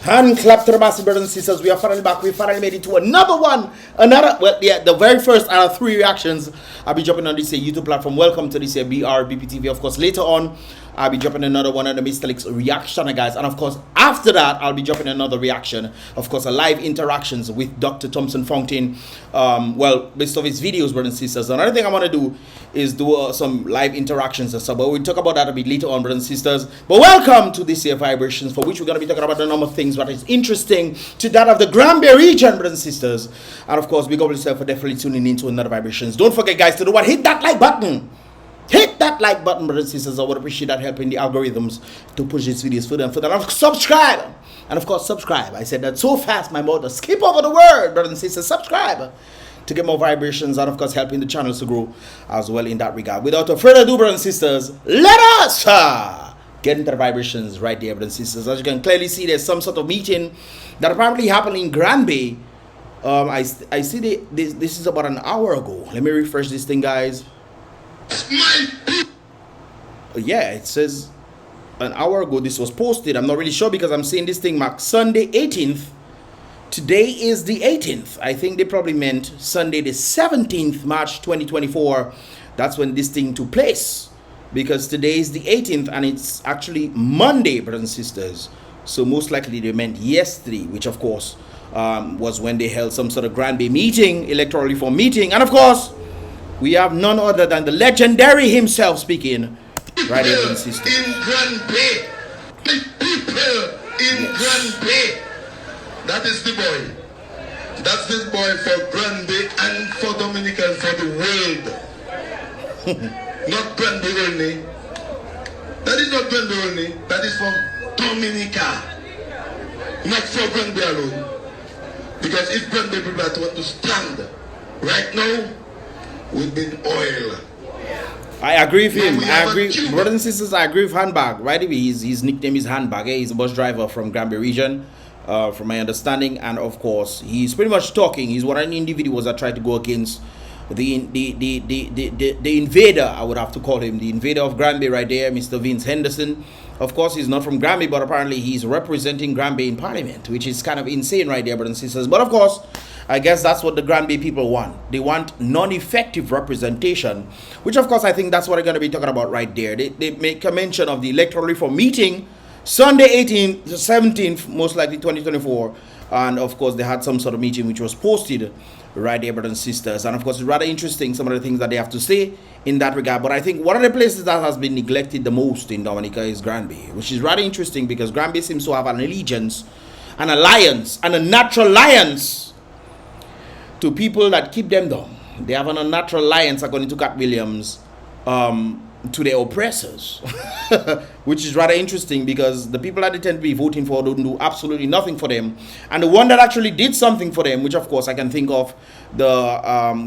Hand clap to the massive brothers and sisters. We are finally back. We finally made it to another one. Well, yeah, the very first out of 3 reactions. I'll be jumping on this YouTube platform. Welcome to this BrBpTV. Of course, later on, I'll be dropping another one of the Mr. Leaks reaction, guys. And of course, after that, I'll be dropping another reaction. Of course, a live interactions with Dr. Thompson Fountain. Well, based off his videos, brothers and sisters. Another thing I want to do is do some live interactions and stuff. But we'll talk about that a bit later on, brothers and sisters. But welcome to this year vibrations, for which we're going to be talking about a number of things that is interesting to that of the GRANDBAY region, brothers and sisters. And of course, big up yourself for definitely tuning into another vibrations. Don't forget, guys, to do what? Hit that like button. Hit that like button, brothers and sisters. I would appreciate that helping the algorithms to push these videos further and further. And subscribe. And of course, subscribe. I said that so fast, my mouth skip over the word, brothers and sisters. Subscribe to get more vibrations, and of course helping the channels to grow as well in that regard. Without further ado, brothers and sisters, let us get into the vibrations right there, brothers and sisters. As you can clearly see, there's some sort of meeting that apparently happened in GRANDBAY. I see this is about an hour ago. Let me refresh this thing, guys. Yeah, it says an hour ago this was posted. I'm not really sure because I'm seeing this thing marked Sunday 18th. Today is the 18th. I think they probably meant Sunday the 17th March 2024. That's when this thing took place, because today is the 18th and it's actually Monday, brothers and sisters. So most likely they meant yesterday, which of course was when they held some sort of GRANDBAY meeting, electoral reform meeting. And of course we have none other than the legendary himself speaking right here, brothers and sisters. In GRANDBAY, people in GRANDBAy. That is the boy. That's this boy for GRANDBAY and for Dominican, for the world. Not GRANDBAY only. That is not GRANDBAY only. That is for Dominica. Not for GRANDBAY alone. Because if GRANDBAy people want to stand right now, we've been oil. I agree with him. I agree, brothers and sisters. I agree with Handbag. Right away, his nickname is Handbag. He's a bus driver from GRANDBAY region. From my understanding, and of course he's pretty much talking. He's one of the individuals that tried to go against the invader, I would have to call him, the invader of GRANDBAY right there, Mr. Vince Henderson. Of course he's not from GRANDBAY, but apparently he's representing GRANDBAY in parliament, which is kind of insane right there, brothers and sisters. But of course I guess that's what the GRANDBAY people want. They want non-effective representation, which of course I think that's what they're going to be talking about right there. They make a mention of the electoral reform meeting Sunday 18th, 17th, most likely 2024. And of course, they had some sort of meeting which was posted right there, brothers and sisters. And of course, it's rather interesting, some of the things that they have to say in that regard. But I think one of the places that has been neglected the most in Dominica is GRANDBAY, which is rather interesting because GRANDBAY seems to have an allegiance, an alliance, and a natural alliance to people that keep them down. They have an unnatural alliance, according to Cat Williams, to their oppressors, which is rather interesting because the people that they tend to be voting for don't do absolutely nothing for them, and the one that actually did something for them, which of course I can think of, the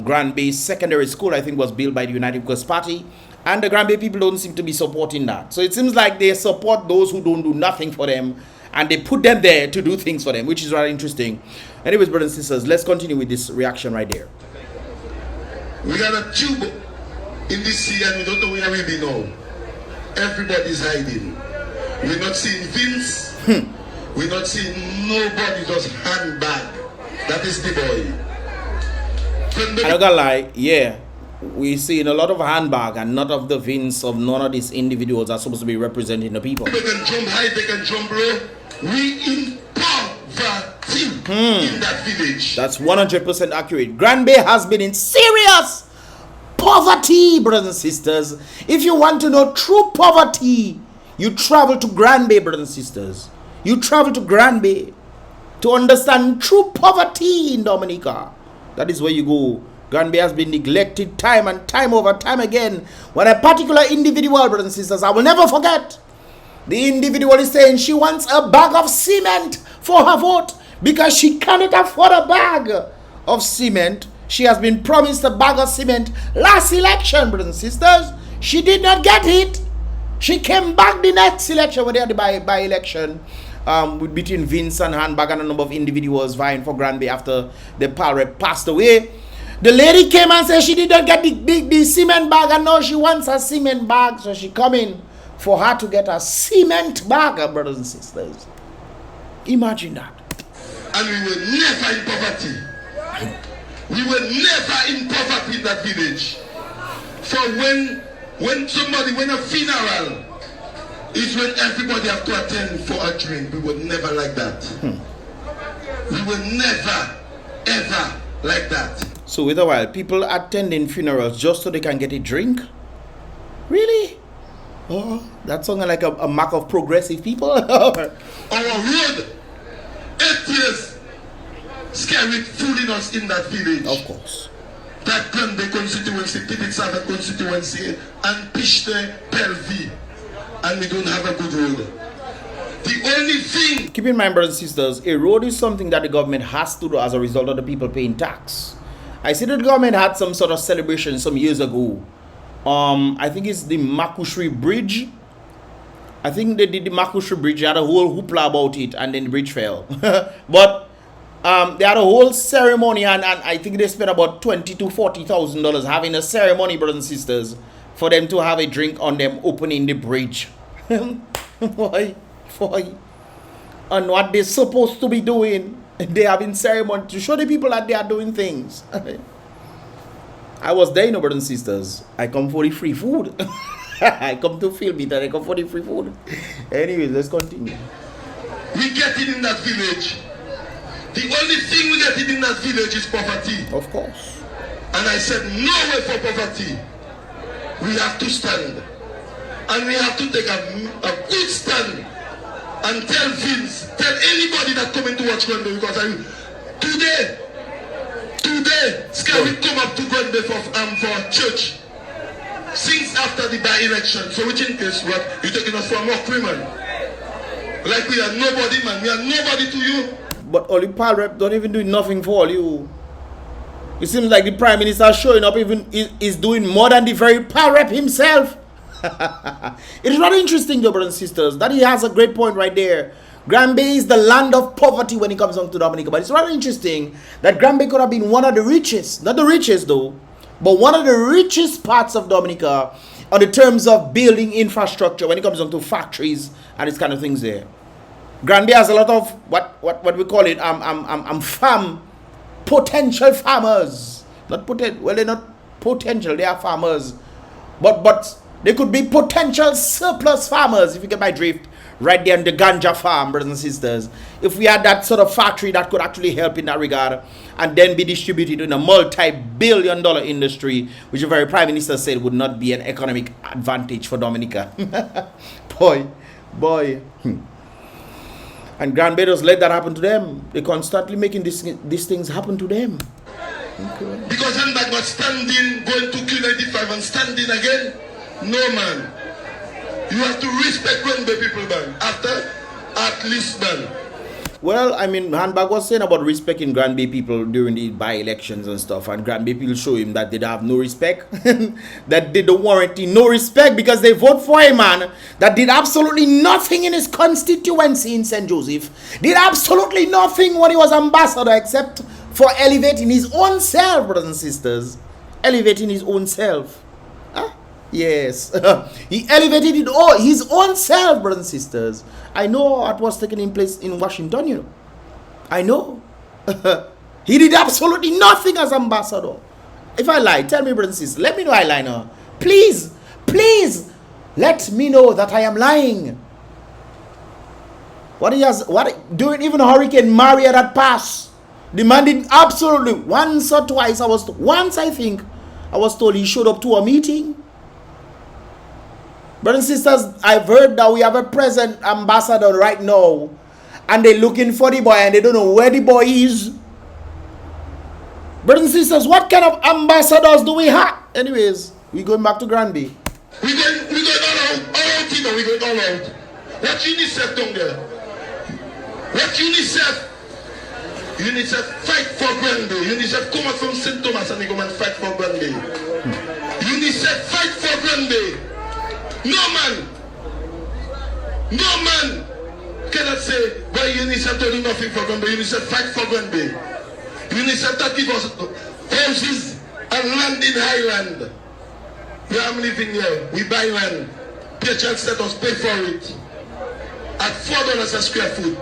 GRANDBAY secondary school, I think was built by the United Workers Party, and the GRANDBAY people don't seem to be supporting that. So it seems like they support those who don't do nothing for them, and they put them there to do things for them, which is rather interesting. Anyways, brothers and sisters, let's continue with this reaction right there. We got a tube in the sea and we don't know where we be now. Everybody's hiding. We're not seeing Vince. We're not seeing nobody, just Handbag. That is the boy. I'm not gonna lie, yeah. We're seeing a lot of Handbag and not of the Vince of none of these individuals are supposed to be representing the people. They can jump high, they can jump low. We in poverty in that village. That's 100% accurate. GRANDBAY has been in serious poverty, brothers and sisters. If you want to know true poverty, you travel to GRANDBAY, brothers and sisters. You travel to GRANDBAY to understand true poverty in Dominica. That is where you go. GRANDBAY has been neglected time and time over time again. When a particular individual, brothers and sisters, I will never forget, the individual is saying she wants a bag of cement for her vote because she cannot afford a bag of cement. She has been promised a bag of cement last election, brothers and sisters. She did not get it. She came back the next election, where they had the by-election between Vince and Handbag and a number of individuals vying for GRANDBAY after the Palrep passed away. The lady came and said she did not get the cement bag, and now she wants a cement bag, so she coming for her to get a cement bag, brothers and sisters. Imagine that. And we were never in poverty. We were never in poverty in that village. So when a funeral is when everybody have to attend for a drink, we were never like that. We were never, ever like that. So with a while, people attending funerals just so they can get a drink? Really? Oh, that sounded like a mark of progressive people. Our road, 8 years, SKERRIT fooling us in that village. Of course. That GRANDBAY constituency, P7 constituency, and Pishte Pelvi. And we don't have a good road. The only thing... Keep in mind, brothers and sisters, a road is something that the government has to do as a result of the people paying tax. I see that the government had some sort of celebration some years ago. I think it's the Makushri Bridge. I think they did the Makushri Bridge. They had a whole hoopla about it, and then the bridge fell. But they had a whole ceremony, and I think they spent about $20,000 to $40,000 having a ceremony, brothers and sisters, for them to have a drink on them opening the bridge. Why? And what they're supposed to be doing, they have in ceremony to show the people that they are doing things. I was there, brothers and sisters. I come for the free food. I come to film it and I come for the free food. Anyways, let's continue. We get it in that village. The only thing we get it in that village is poverty. Of course. And I said, no way for poverty. We have to stand. And we have to take a good stand and tell Vince, tell anybody that coming to watch GRANDBAY, because today, SKERRIT come up to GRANDBAY for church since after the by-election. So which in case what? You're taking us for a mockery, man. Like we are nobody, man. We are nobody to you. But all the BrBpTV don't even do nothing for all you. It seems like the Prime Minister showing up even is doing more than the very BrBpTV himself. It is rather interesting, though, brothers and sisters, that he has a great point right there. GRANDBAY is the land of poverty when it comes down to Dominica. But it's rather interesting that GRANDBAY could have been one of the richest, not the richest though, but one of the richest parts of Dominica on the terms of building infrastructure when it comes down to factories and these kind of things there. GRANDBAY has a lot of what we call it potential farmers. Well, they're not potential, they are farmers. But they could be potential surplus farmers, if you get my drift, right there in the ganja farm, brothers and sisters. If we had that sort of factory that could actually help in that regard and then be distributed in a multi-billion-dollar industry, which the very Prime Minister said would not be an economic advantage for Dominica. boy. And GRANDBAY just let that happen to them. They're constantly making these things happen to them. Okay. Because I'm not standing, going to Q95 and standing again. No, man. You have to respect GRANDBAY people, man. After, at least, man. Well, I mean, Handbag was saying about respecting GRANDBAY people during the by-elections and stuff, and GRANDBAY people show him that they have no respect, that they don't warranty no respect because they vote for a man that did absolutely nothing in his constituency in St. Joseph, did absolutely nothing when he was ambassador except for elevating his own self, brothers and sisters, elevating his own self. Huh? Yes, he elevated it all, his own self, brothers and sisters. I know what was taking place in Washington, you know. I know. He did absolutely nothing as ambassador. If I lie, tell me, brothers and sisters. Let me know I lie now. Please, let me know that I am lying. During even Hurricane Maria that passed, the man did absolutely once or twice. I think I was told he showed up to a meeting. Brothers and sisters, I've heard that we have a present ambassador right now, and they're looking for the boy, and they don't know where the boy is. Brothers and sisters, what kind of ambassadors do we have? Anyways, we're going back to GRANDBAY. We going all out, you know, we going all out. What UNICEF down there? What UNICEF? UNICEF fight for GRANDBAY. UNICEF come out from St. Thomas and they come and fight for GRANDBAY. UNICEF fight for GRANDBAY. No man cannot say why UNICEF don't do nothing for GRANDBAY. UNICEF fight for GRANDBAY. UNICEF that give us houses and land in Highland. Where I'm living here, we buy land. PHL let us pay for it at $4 a square foot.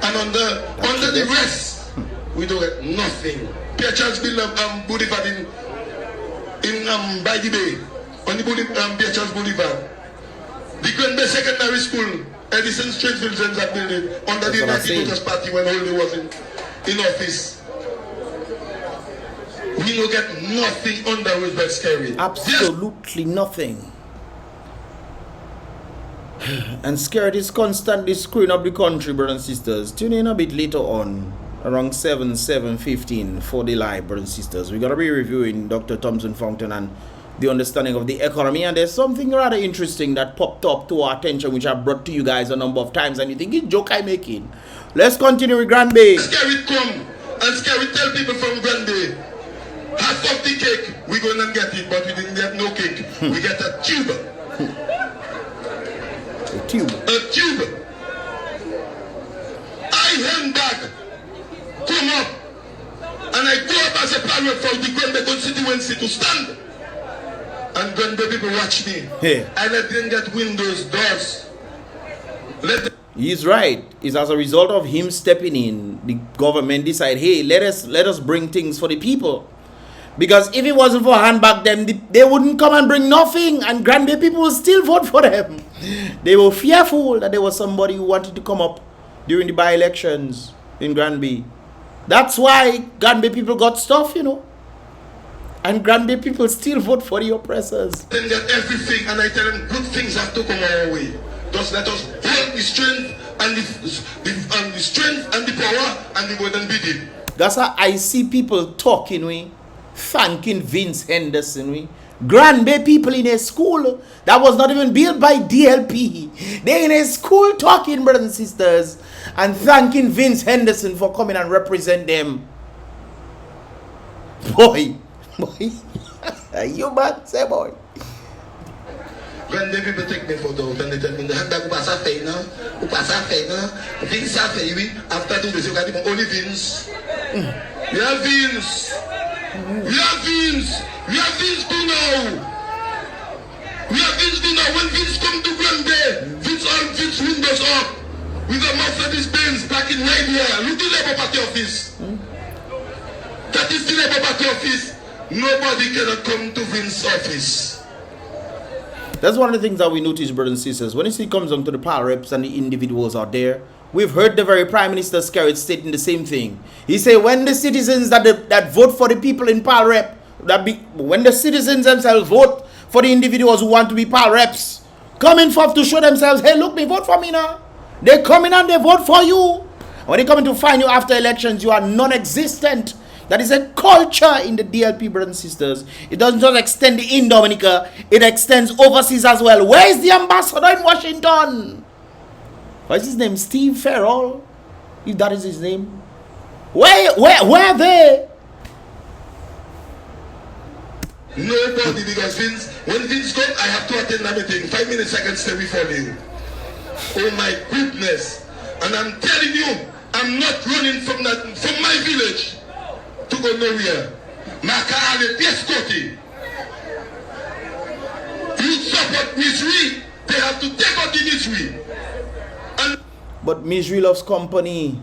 And under the rest, we don't get nothing. Piachan's build Boulevard in by the bay, on the Piachan's Boulevard. The GRANDBAY Secondary School, Edison Streetville James are building under the United Voters Party when Holden was in office. We don't get nothing under Roosevelt SKERRIT. Absolutely nothing. And SKERRIT is constantly screwing up the country, brothers and sisters. Tune in a bit later on, around 7:15 for the live, brothers and sisters. We're going to be reviewing Dr. Thompson Fountain and the understanding of the economy. And there's something rather interesting that popped up to our attention, which I brought to you guys a number of times. And you think it's joke I'm making. Let's continue with GRANDBAY. SKERRIT come and SKERRIT tell people from GRANDBAY, half of the cake, we're going to get it, but we didn't get no cake. We get a tube. A tube. A tube. I handbag come up and I go up as a parrot for the GRANDBAY constituency to stand. And GRANDBAY people watch me. Hey. I let them get windows, doors. He's right. It's as a result of him stepping in, the government decide, hey, let us bring things for the people. Because if it wasn't for handbag, then they wouldn't come and bring nothing, and GRANDBAY people would still vote for them. They were fearful that there was somebody who wanted to come up during the by-elections in GRANDBAY. That's why GRANDBAY people got stuff, you know. And GRANDBAY people still vote for the oppressors. Then get everything, and I tell them good things have to come our way. Just let us hold the strength and the strength and the power, and we go and beat it. That's how I see people talking, thanking Vince Henderson, GRANDBAY people in a school that was not even built by DLP. They're in a school talking, brothers and sisters, and thanking Vince Henderson for coming and represent them. Boy, you man, say boy. GRANDBAY people take me photo and they tell me the handbag pass a fey now, Vince a fey, after 2 days you got him only Vince. We have Vince. We have Vince. We have Vince do now. We have Vince do now. When Vince come to GRANDBAY, Vince windows up with a Mercedes Benz parking right here. Look at the Labour Party office. That is the Labour Party office. Nobody cannot come to Vince's office. That's one of the things that we notice, brothers and sisters. When it comes down to the power reps and the individuals out there, we've heard the very Prime Minister SKERRIT stating the same thing. He said when the citizens that vote for the people in power rep, when the citizens themselves vote for the individuals who want to be power reps, coming forth to show themselves, hey, look, they vote for me now. They come in and they vote for you. When they come in to find you after elections, you are non-existent. That is a culture in the DLP, brothers and sisters. It doesn't just extend in Dominica, it extends overseas as well. Where is the ambassador in Washington? What is his name? Steve Farrell? If that is his name. Where are they? Nobody, because when Vince comes, I have to attend a meeting. 5 minutes I can stay before him. Oh my goodness. And I'm telling you, I'm not running from my village to go nowhere. You support misery, they have to take out the misery. But misery loves company.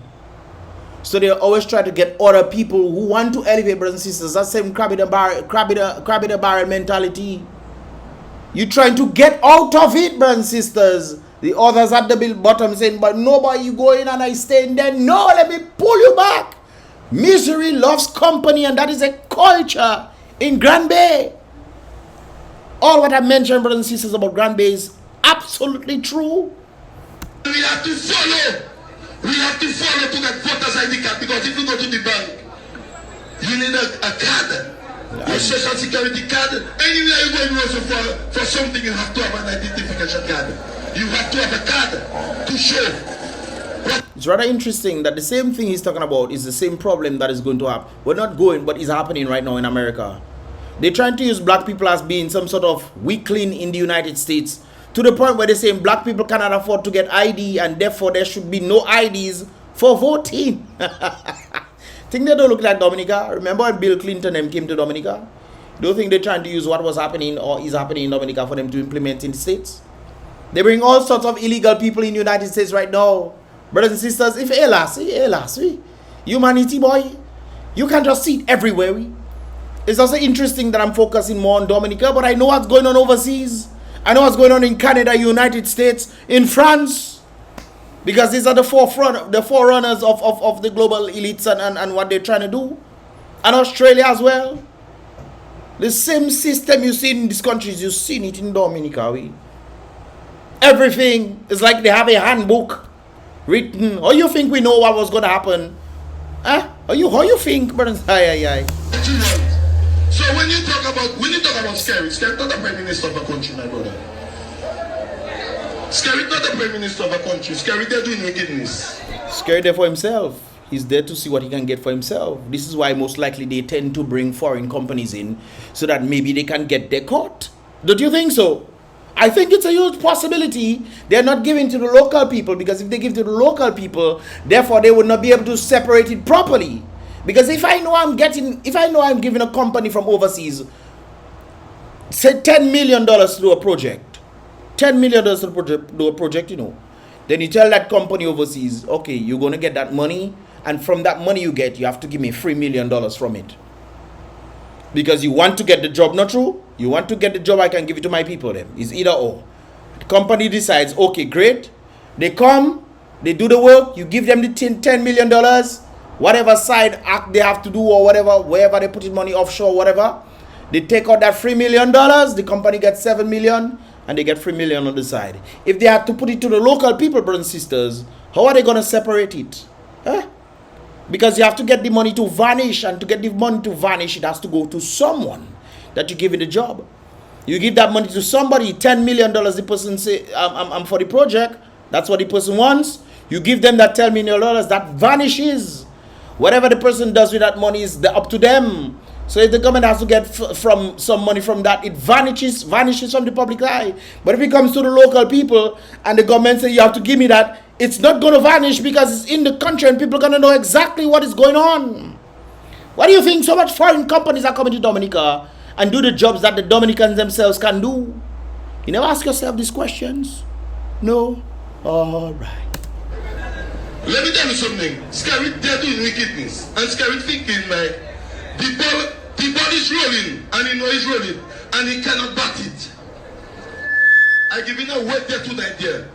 So they always try to get other people who want to elevate, brothers and sisters. That same crab in the barrel mentality. You're trying to get out of it, brothers and sisters. The others at the bottom saying, but nobody, you go in and I stay in there. No, let me pull you back. Misery loves company, and that is a culture in GRANDBAY. All what I mentioned, brothers and sisters, about GRANDBAY is absolutely true. We have to follow. We have to follow to get voters ID card, because if you go to the bank, you need a card. Your social security card. Anywhere you go in also for something, you have to have an identification card. You have to have a card to show. It's rather interesting that the same thing he's talking about is the same problem that is going to happen. We're not going, but is happening right now in America. They're trying to use black people as being some sort of weakling in the United States, to the point where they're saying black people cannot afford to get ID, and therefore there should be no IDs for voting. Think they don't look like Dominica? Remember when Bill Clinton came to Dominica? Do you think they're trying to use what was happening or is happening in Dominica for them to implement in the States? They bring all sorts of illegal people in the United States right now. Brothers and sisters, if humanity, boy, you can't just see it everywhere. It's also interesting that I'm focusing more on Dominica, but I know what's going on overseas. I know what's going on in Canada, United States, in France, because these are the forerunners of the global elites and what they're trying to do. And Australia as well. The same system you see in these countries, you've seen it in Dominica. Everything is like they have a handbook written. Or you think we know what was going to happen? Huh? How you think, brothers? Aye. So when you talk about SKERRIT not the prime minister of a country, my brother. SKERRIT not the prime minister of a country. SKERRIT they're doing wickedness. SKERRIT there for himself. He's there to see what he can get for himself. This is why most likely they tend to bring foreign companies in so that maybe they can get their cut. Don't you think so? I think it's a huge possibility they're not giving to the local people, because if they give to the local people, therefore they would not be able to separate it properly. Because if I know I'm giving a company from overseas, say $10 million to do a project, $10 million to do a project, you know, then you tell that company overseas, okay, you're going to get that money, and from that money you get, you have to give me $3 million from it. Because you want to get the job, not true? You want to get the job, I can give it to my people then. It's either or. The company decides, okay, great. They come, they do the work, you give them the $10 million, whatever side act they have to do or whatever, wherever they put in money offshore, whatever. They take out that $3 million, the company gets $7 million, and they get $3 million on the side. If they have to put it to the local people, brothers and sisters, how are they going to separate it? Huh? Because you have to get the money to vanish, and to get the money to vanish, it has to go to someone that you give it a job. You give that money to somebody, $10 million, the person say, I'm for the project. That's what the person wants. You give them that $10 million, that vanishes. Whatever the person does with that money is up to them. So if the government has to get from some money from that, it vanishes from the public eye. But if it comes to the local people and the government says you have to give me that, it's not going to vanish, because it's in the country and people are going to know exactly what is going on. Why do you think so much foreign companies are coming to Dominica and do the jobs that the Dominicans themselves can do? You never ask yourself these questions? No? All right. Let me tell you something. SKERRIT, they're doing wickedness. And SKERRIT thinking like, the ball is rolling, and he knows it's rolling, and he cannot bat it. I give you a word there tonight there.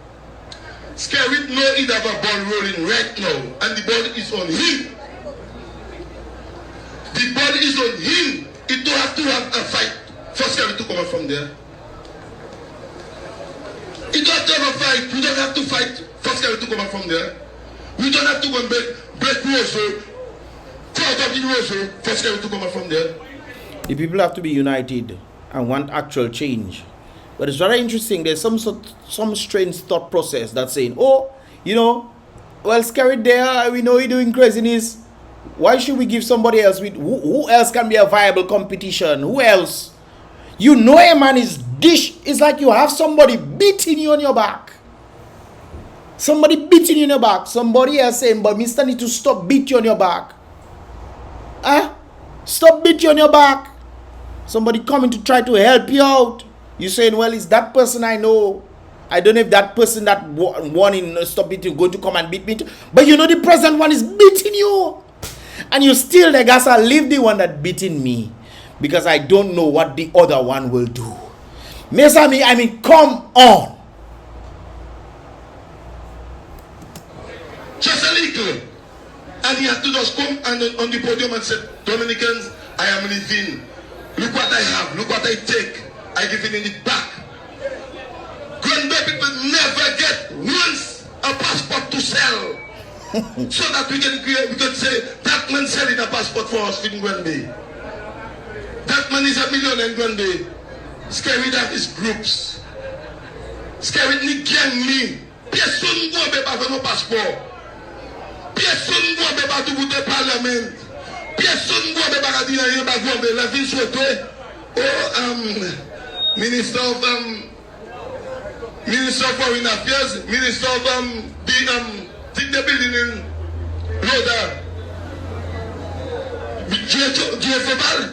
SKERRIT know he have a ball rolling right now, and the ball is on him. The ball is on him. It don't have to have a fight for SKERRIT to come out from there. It don't have to have a fight. You don't have to fight for SKERRIT to come out from there. We don't have to go and break rules, out of the rules for SKERRIT to come out from there. The people have to be united and want actual change. But it's very interesting. There's some strange thought process that's saying, oh, you know, well, SKERRIT there, we know you're doing craziness. Why should we give somebody else? Who else can be a viable competition? Who else? You know a man is dish. It's like you have somebody beating you on your back. Somebody beating you on your back. Somebody else saying, but Mr. need to stop beating you on your back. Huh? Stop beating you on your back. Somebody coming to try to help you out. You saying, well, it's that person I know. I don't know if that person that won in Stop Beating you going to come and beat me. But you know the present one is beating you. And you still, the guys, I leave the one that beating me. Because I don't know what the other one will do. I mean, come on. Just a little. And he had to just come and on the podium and say, Dominicans, I am living. Look what I have. Look what I take. I give it in the back. GRANDBAY people never get once a passport to sell. So that we can say, that man selling a passport for us in GRANDBAY. That man is $1 million in GRANDBAY. SKERRIT have his groups. SKERRIT ni gang me. Personne ne veut pas faire passeport. Personne ne veut pas tout le parlement. Personne ne veut pas dire rien pas voir la ville souhaitée. Minister of Foreign Affairs, Minister of the building in Roda.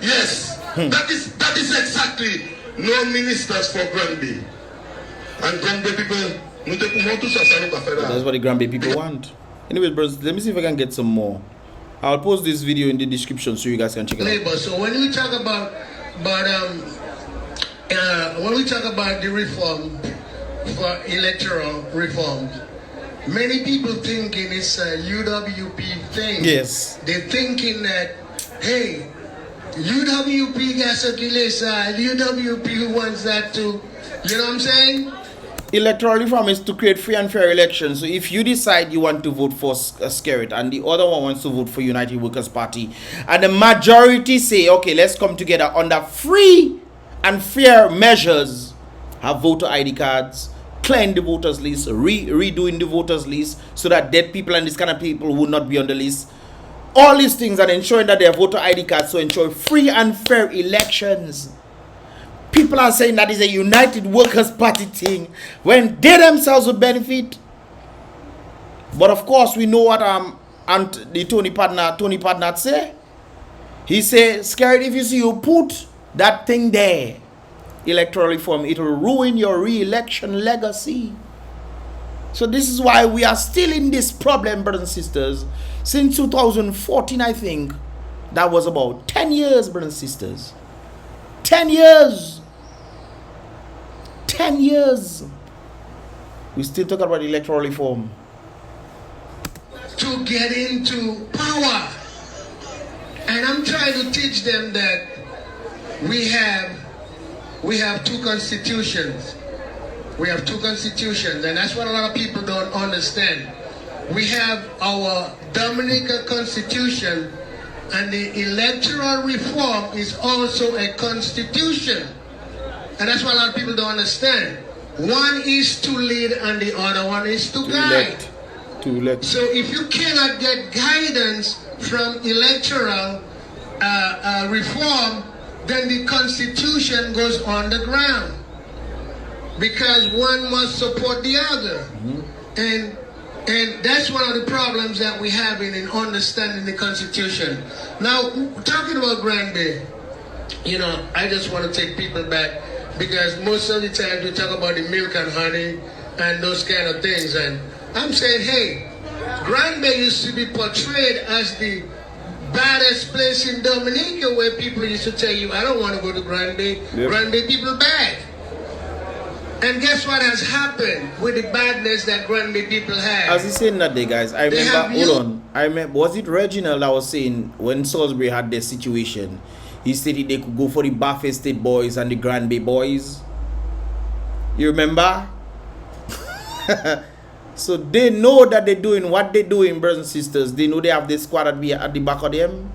Yes. That is exactly no ministers for GRANDBAY. And GRANDBAY people Nous te pouvons tout ça, ça nous va faire là. That's what the GRANDBAY people want. Anyways, brothers, let me see if I can get some more. I'll post this video in the description so you guys can check it out. So when we talk about when we talk about the reform for electoral reforms, many people thinking it's a UWP thing. Yes. They're thinking that, hey, UWP got a UWP wants that too. You know what I'm saying? Electoral reform is to create free and fair elections. So if you decide you want to vote for SKERRIT and the other one wants to vote for United Workers Party, and the majority say, okay, let's come together under free and fair measures, have voter ID cards, clean the voters list, redoing the voters list so that dead people and this kind of people will not be on the list. All these things and ensuring that their voter ID cards, so ensure free and fair elections. People are saying that is a United Workers Party thing when they themselves would benefit. But of course, we know what and the Tony Partner say. He said, SKERRIT, if you see you put that thing there, electoral reform, it will ruin your re-election legacy. So this is why we are still in this problem, brothers and sisters. Since 2014, I think, that was about 10 years, brothers and sisters. 10 years. 10 years. We still talk about electoral reform. To get into power. And I'm trying to teach them that we have two constitutions. We have two constitutions, and that's what a lot of people don't understand. We have our Dominican Constitution, and the electoral reform is also a constitution. And that's what a lot of people don't understand. One is to lead and the other one is to guide. To elect. So if you cannot get guidance from electoral reform, then the constitution goes on the ground. Because one must support the other. And that's one of the problems that we have in understanding the Constitution. Now, talking about GRANDBAY, you know, I just want to take people back because most of the time we talk about the milk and honey and those kind of things. And I'm saying, hey, GRANDBAY used to be portrayed as the baddest place in Dominica where people used to tell you, I don't want to go to GRANDBAY. Yep. GRANDBAY people bad. And guess what has happened with the badness that GRANDBAY people have? As he saying that day, guys, I remember, hold on, I remember, was it Reginald that was saying when Salisbury had their situation, he said they could go for the Buffet State boys and the GRANDBAY boys? You remember? So they know that they're doing what they're doing, brothers and sisters. They know they have this squad at the back of them.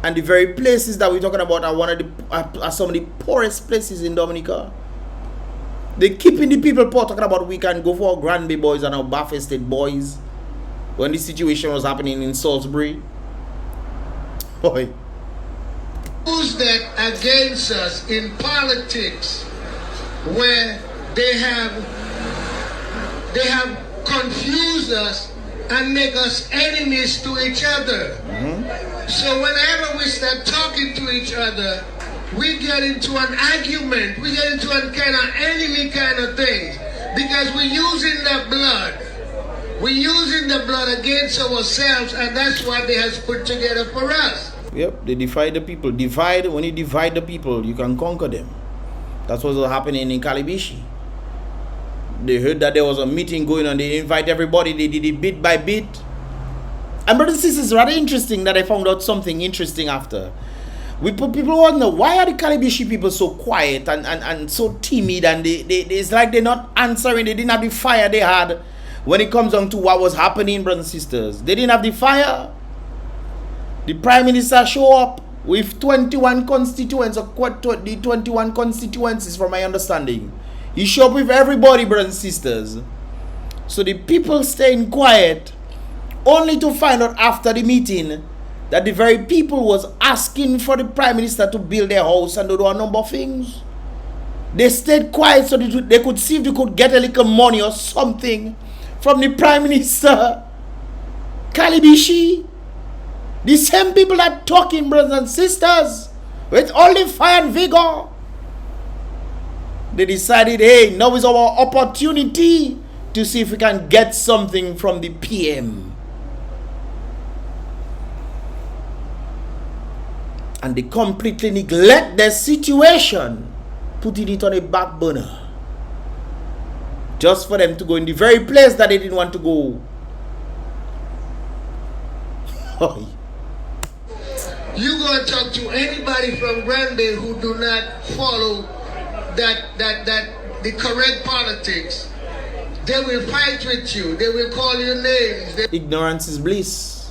And the very places that we're talking about are one of the are some of the poorest places in Dominica. They keeping the people poor, talking about we can go for our GRANDBAY boys and our Buffet State boys when the situation was happening in Salisbury. Boy. Who's that against us in politics where they have confused us and make us enemies to each other. So whenever we start talking to each other, we get into an argument. We get into a kind of enemy kind of thing because we're using the blood. We're using the blood against ourselves, and that's what they has put together for us. Yep, they divide the people. When you divide the people, you can conquer them. That's what was happening in Calibishi. They heard that there was a meeting going on. They invite everybody. They did it bit by bit. And brothers and sisters, it's rather interesting that I found out something interesting after. People wonder, why are the Calibishi people so quiet and so timid, and it's like they're not answering. They didn't have the fire they had when it comes down to what was happening, brothers and sisters. They didn't have the fire. The Prime Minister show up with 21 constituents, or the 21 constituencies from my understanding. He show up with everybody, brothers and sisters. So the people staying quiet, only to find out after the meeting that the very people was asking for the Prime Minister to build their house and do a number of things. They stayed quiet so they could see if they could get a little money or something from the Prime Minister. Calibishi. The same people that talking, brothers and sisters, with all the fire and vigor. They decided, hey, now is our opportunity to see if we can get something from the PM. And they completely neglect their situation, putting it on a back burner, just for them to go in the very place that they didn't want to go. You go and talk to anybody from GRANDBAY who do not follow the correct politics. They will fight with you. They will call you names. Ignorance is bliss.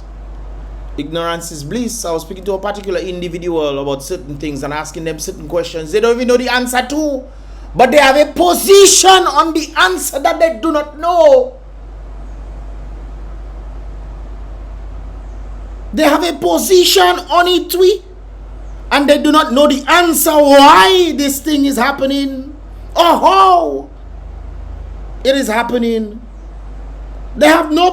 Ignorance is bliss. I was speaking to a particular individual about certain things and asking them certain questions. They don't even know the answer to, but they have a position on the answer that they do not know. They have a position on it, and they do not know the answer why this thing is happening or how it is happening. They have no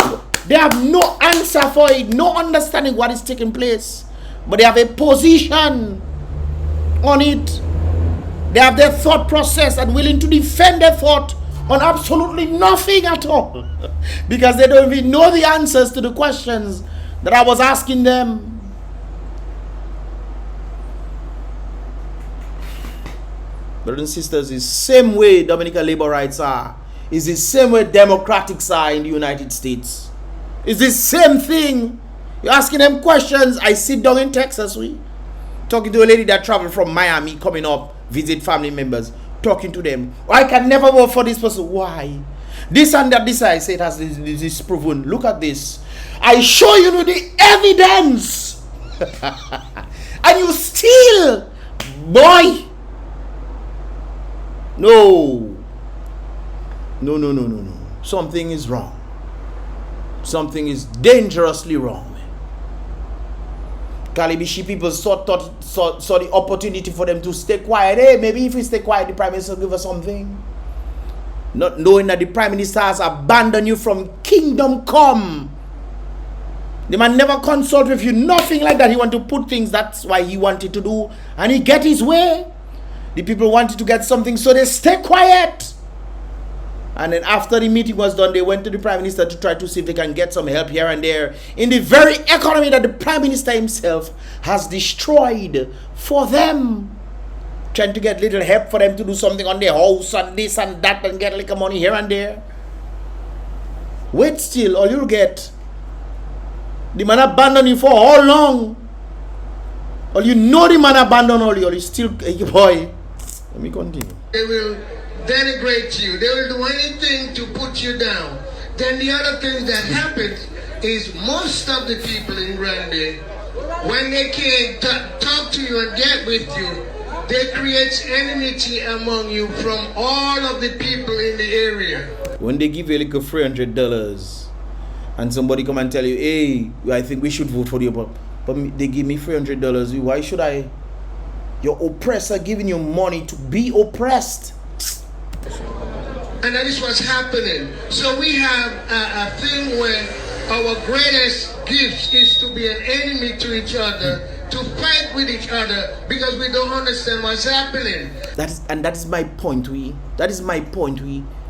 answer for it, no understanding what is taking place, but they have a position on it. They have their thought process and willing to defend their thought on absolutely nothing at all because they don't even know the answers to the questions that I was asking them. Brothers and sisters, it's the same way Dominican labor rights are. It's the same way democratics are in the United States. It's the same thing. You're asking them questions. I sit down in Texas, talking to a lady that traveled from Miami, coming up, visit family members, talking to them. I can never vote for this person. Why? This and that, this I say it has this proven. Look at this. I show you the evidence. And you still, boy. No. Something is wrong. Something is dangerously wrong. Calibishi people saw the opportunity for them to stay quiet. Hey, maybe if we stay quiet, the Prime Minister will give us something. Not knowing that the Prime Minister has abandoned you from kingdom come. The man never consult with you, nothing like that. He want to put things, that's why he wanted to do, and he get his way. The people wanted to get something, so they stay quiet. And then after the meeting was done, they went to the Prime Minister to try to see if they can get some help here and there in the very economy that the Prime Minister himself has destroyed for them. Trying to get little help for them to do something on their house and this and that and get a little money here and there. Wait still, all you'll get. The man abandoned you for how long? All you know the man abandoned all you still, boy. Let me continue. They will denigrate you. They will do anything to put you down. Then the other thing that happens is most of the people in GRANDBAY, when they can't talk to you and get with you, they create enmity among you from all of the people in the area. When they give you like $300 and somebody come and tell you, hey, I think we should vote for you, but they give me $300, why should I? Your oppressor giving you money to be oppressed. And that is what's happening. So we have a thing where our greatest gift is to be an enemy to each other, to fight with each other because we don't understand what's happening. That is my point. That is my point.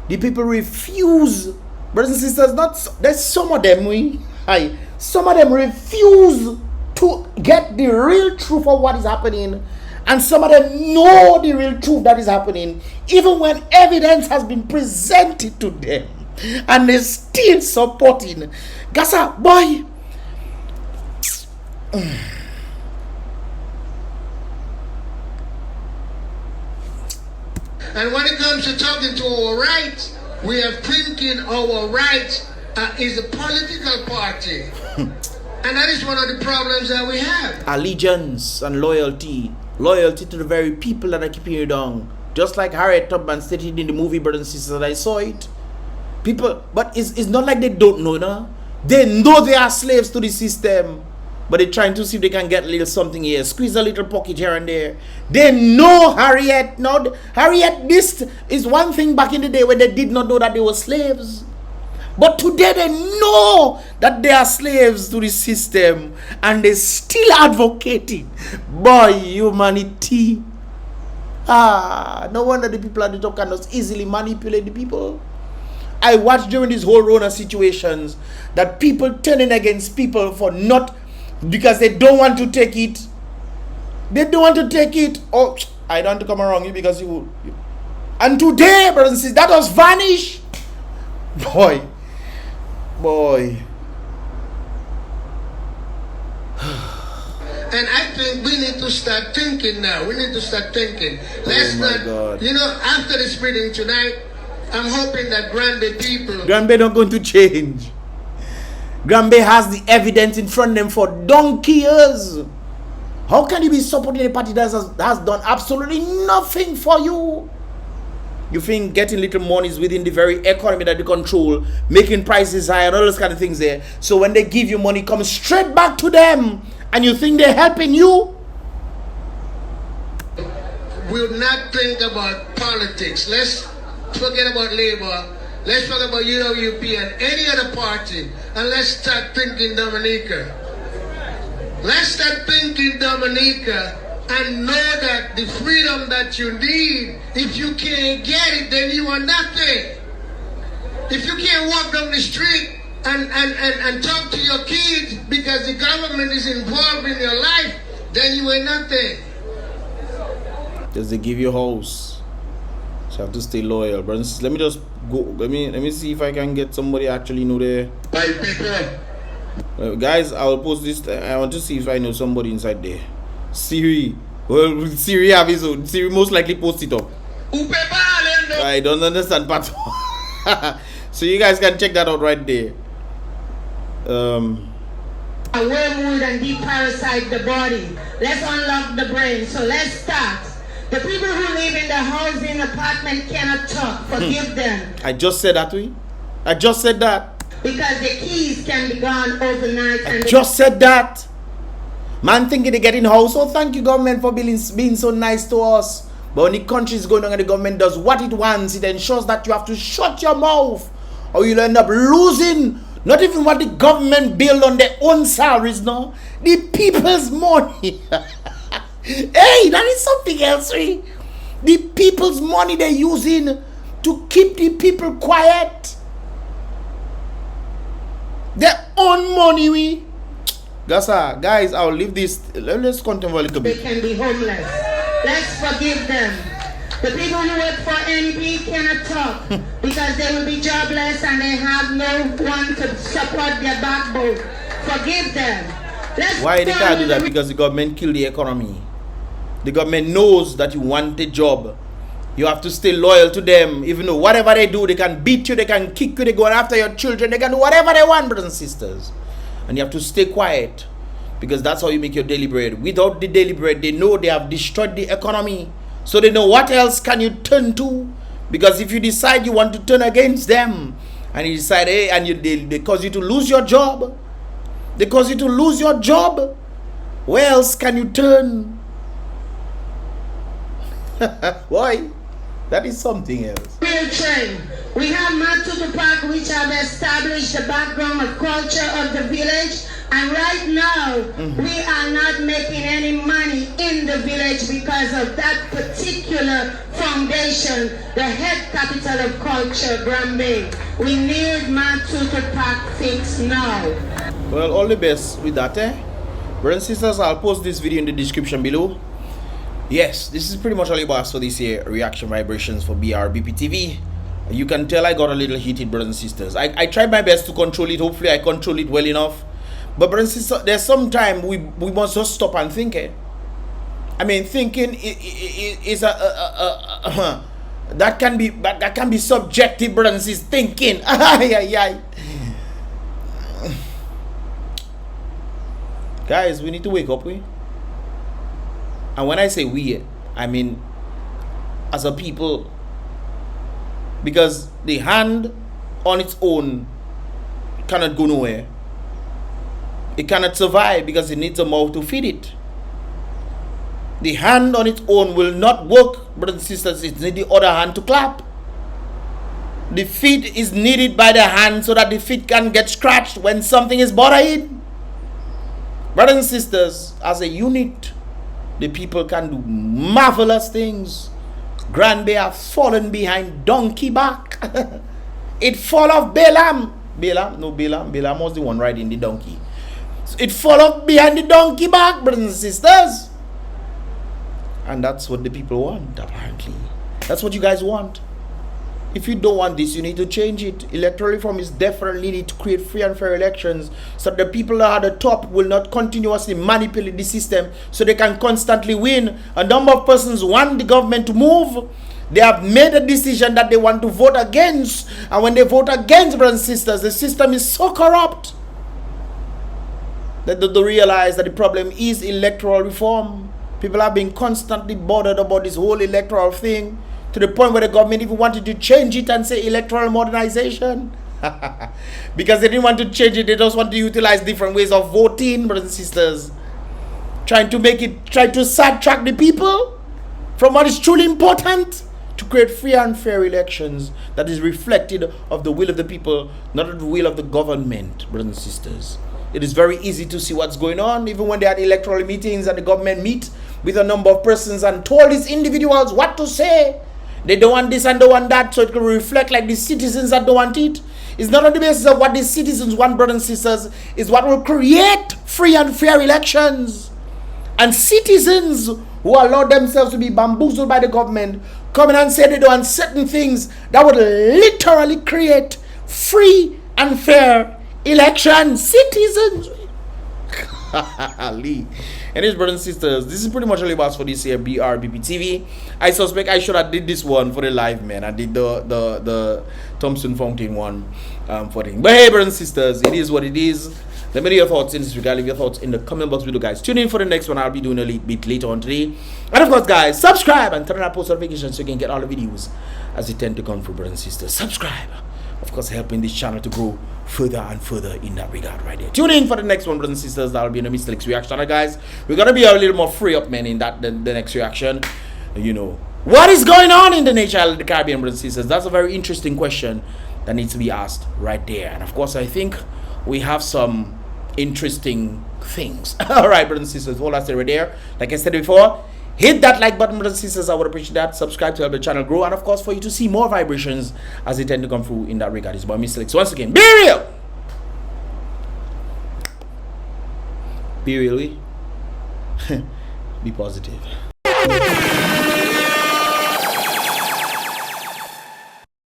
The people refuse, brothers and sisters. There's some of them. Some of them refuse to get the real truth of what is happening. And some of them know the real truth that is happening, even when evidence has been presented to them, and they're still supporting. Gasa, boy. And when it comes to talking to our rights, we are thinking our rights is a political party. And that is one of the problems that we have. Allegiance and loyalty. Loyalty to the very people that are keeping you down. Just like Harriet Tubman stated in the movie, brothers and sisters, I saw it. People, but it's not like they don't know, no? They know they are slaves to the system. But they're trying to see if they can get a little something here. Squeeze a little pocket here and there. They know Harriet. No, Harriet, this is one thing back in the day when they did not know that they were slaves. But today they know that they are slaves to the system, and they still advocating by humanity. No wonder the people at the top can just easily manipulate the people. I watched during this whole Rona situations that people turning against people for not, because they don't want to take it. They don't want to take it. Oh, I don't want to come around you because you. And today, brothers and sisters, that was vanished. Boy. And I think we need to start thinking now. We need to start thinking. Let's God. You know, after this meeting tonight, I'm hoping that GRANDBAY people... GRANDBAY not going to change. GRANDBAY has the evidence in front of them for donkey years. How can you be supporting a party that has done absolutely nothing for you? You think getting little money is within the very economy that they control, making prices high and all those kind of things there. So when they give you money, it comes straight back to them. And you think they're helping you? We'll not think about politics. Let's forget about Labour. Let's talk about UWP and any other party. And let's start thinking Dominica. Let's start thinking Dominica and know that the freedom that you need, if you can't get it, then you are nothing. If you can't walk down the street and talk to your kids because the government is involved in your life, then you ain't nothing. Because they give you a house. So you have to stay loyal, brothers. Let me just go. Let me see if I can get somebody actually know there. My people. Guys, I will post this. I want to see if I know somebody inside there. Siri. Well, Siri have his own. Siri most likely post it up. I don't understand part. So you guys can check that out right there. A wormwood and deparasite the body. Let's unlock the brain. So let's start. The people who live in the housing apartment cannot talk. Forgive them. I just said that to you. I just said that. Because the keys can be gone overnight. I just said that. Man thinking they get in house. Oh, thank you government for being so nice to us. But when the country is going on and the government does what it wants, it ensures that you have to shut your mouth or you'll end up losing not even what the government build on their own salaries, no. The people's money. Hey, that is something else, right? The people's money they're using to keep the people quiet. Their own money, we. Guys, I'll leave this. Let's continue a little bit. They can be homeless. Let's forgive them. The people who work for NP cannot talk because they will be jobless and they have no one to support their backbone. Forgive them. Why they can't do that? Because the government killed the economy. The government knows that you want a job. You have to stay loyal to them. Even though whatever they do, they can beat you, they can kick you, they go after your children, they can do whatever they want, brothers and sisters. And you have to stay quiet. Because that's how you make your daily bread. Without the daily bread, they know they have destroyed the economy. So they know what else can you turn to. Because if you decide you want to turn against them, and you decide, hey, and they cause you to lose your job. They cause you to lose your job. Where else can you turn? Why? That is something else. Real train. We have Matutu Park, which have established the background of culture of the village. And right now, we are not making any money in the village because of that particular foundation, the head capital of culture, GRANDBAY. We need Matutu Park fixed now. Well, all the best with that, eh? Brothers and sisters, I'll post this video in the description below. Yes, this is pretty much all about us for this year reaction vibrations for BrBpTV. You can tell I got a little heated, brothers and sisters. I tried my best to control it. Hopefully I control it well enough. But brothers and sisters, there's some time we must just stop and think. I mean, thinking is that can be subjective, brothers and sisters. Thinking. Guys, we need to wake up, and when I say we, I mean as a people, because the hand on its own cannot go nowhere. It cannot survive because it needs a mouth to feed it. The hand on its own will not work, brothers and sisters. It needs the other hand to clap. The feet is needed by the hand so that the feet can get scratched when something is bothering. Brothers and sisters, as a unit, the people can do marvelous things. GRANDBAY have fallen behind donkey back. It fall off Balaam. Balaam was the one riding the donkey. So it fall off behind the donkey back, brothers and sisters. And that's what the people want, apparently. That's what you guys want. If you don't want this, you need to change it. Electoral reform is definitely need to create free and fair elections so that the people that are at the top will not continuously manipulate the system so they can constantly win. A number of persons want the government to move. They have made a decision that they want to vote against. And when they vote against, brothers and sisters, the system is so corrupt that they realize that the problem is electoral reform. People are being constantly bothered about this whole electoral thing, to the point where the government even wanted to change it and say electoral modernization. Because they didn't want to change it, they just want to utilize different ways of voting, brothers and sisters. Trying to sidetrack the people from what is truly important, to create free and fair elections that is reflected of the will of the people, not of the will of the government, brothers and sisters. It is very easy to see what's going on, even when they had electoral meetings and the government meet with a number of persons and told these individuals what to say. They don't want this and don't want that, so it can reflect like the citizens that don't want it. It's not on the basis of what the citizens want, brothers and sisters. It's what will create free and fair elections. And citizens who allow themselves to be bamboozled by the government come in and say they don't want certain things that would literally create free and fair elections. Citizens. And his brothers and sisters, this is pretty much all about for this here BrBpTV. I suspect I should have did this one for the live, man. I did the Thompson Fountain one for thing. But hey, brothers and sisters, it is what it is. Let me know your thoughts in this regard. Leave your thoughts in the comment box below, guys. Tune in for the next one. I'll be doing a little bit later on today. And of course, guys, subscribe and turn on post notifications so you can get all the videos as they tend to come through, brothers and sisters. Subscribe, of course, helping this channel to grow further and further in that regard right there. Tune in for the next one, brothers and sisters. That'll be in the Mr. X reaction, guys. We're gonna be a little more free up, man, in that the next reaction. You know, what is going on in the nature of the Caribbean, brothers and sisters? That's a very interesting question that needs to be asked right there. And of course, I think we have some interesting things. All right, brothers and sisters, all I say right there. Like I said before, hit that like button, brothers and sisters. I would appreciate that. Subscribe to help the channel grow, and of course for you to see more vibrations as they tend to come through in that regard. It's about Mr. X. Once again, be real, be really be positive.